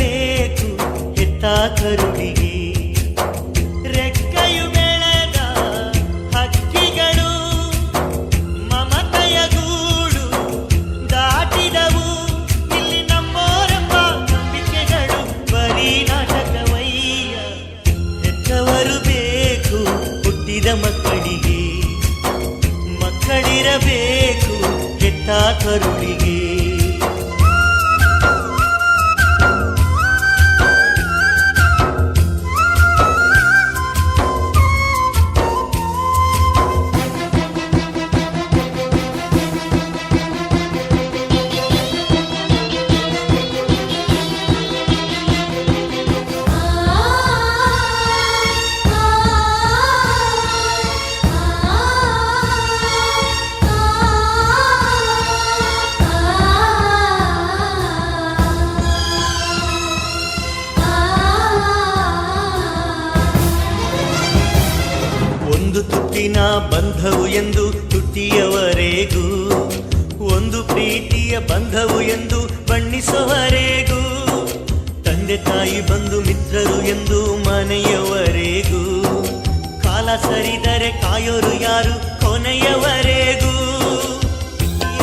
ಮಕ್ಕಳಿರಬೇಕು ಹೆತ್ತ ಕರುಳಿಗೆ. ರೆಕ್ಕೆಯು ಬೆಳೆದ ಹಕ್ಕಿಗಳು ಮಮತೆಯ ಗೂಡು ದಾಟಿದವು. ಇಲ್ಲಿ ನಮ್ಮೋರೆಂಬ ನಂಬಿಕೆಗಳು ಬರೀ ನಾಟಕವಯ್ಯ. ಹೆತ್ತವರು ಬೇಕು ಹುಟ್ಟಿದ ಮಕ್ಕಳಿಗೆ, ಮಕ್ಕಳಿರಬೇಕು ಹೆತ್ತ ಕರುಳಿಗೆ. ಒಂದು ತುಟ್ಟಿನ ಬಂಧವು ಎಂದು ತುಟಿಯವರೆಗೂ, ಒಂದು ಪ್ರೀತಿಯ ಬಂಧವು ಎಂದು ಬಣ್ಣಿಸುವವರೆಗೂ, ತಂದೆ ತಾಯಿ ಬಂಧು ಮಿತ್ರರು ಎಂದು ಮನೆಯವರೆಗೂ, ಕಾಲ ಸರಿದರೆ ಕಾಯೋರು ಯಾರು ಕೊನೆಯವರೆಗೂ.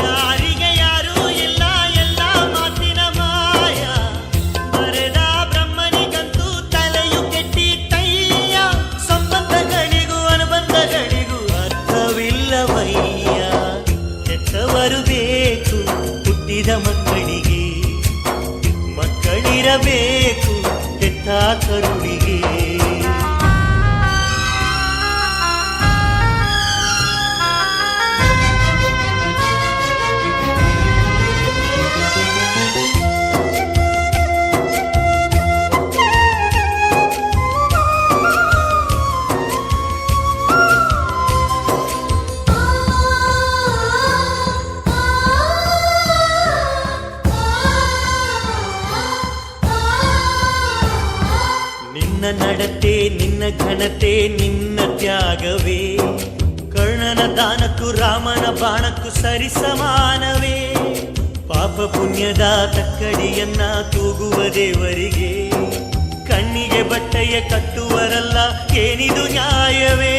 ಯಾರಿಗೆ ಯಾರು ಇಲ್ಲ ಎಲ್ಲ ಮಾತಿನ ಮಾಯ, ಬರೆದ ಬ್ರಹ್ಮನಿಗಂತೂ ತಲೆಯು ಕೆಟ್ಟಿತಯ್ಯ. ಸಂಬಂಧಗಳಿಗೂ ಅನುಬಂಧಗಳಿಗೂ ಅರ್ಥವಿಲ್ಲವಯ್ಯ. ಹೆತ್ತವರು ಬೇಕು ಹುಟ್ಟಿದ ಮಕ್ಕಳಿಗೆ, ಮಕ್ಕಳಿರಬೇಕು ಹೆತ್ತ ಕರುಳಿಗೆ. ನಿನ್ನ ನಡತೆ ನಿನ್ನ ಘನತೆ ನಿನ್ನ ತ್ಯಾಗವೇ, ಕರ್ಣನ ದಾನಕ್ಕೂ ರಾಮನ ಬಾಣಕ್ಕೂ ಸರಿ ಸಮಾನವೇ. ಪಾಪ ಪುಣ್ಯದ ತಕ್ಕಡಿಯನ್ನ ತೂಗುವ ದೇವರಿಗೆ, ಕಣ್ಣಿಗೆ ಬಟ್ಟೆಯ ಕಟ್ಟುವರಲ್ಲ ಏನಿದು ನ್ಯಾಯವೇ.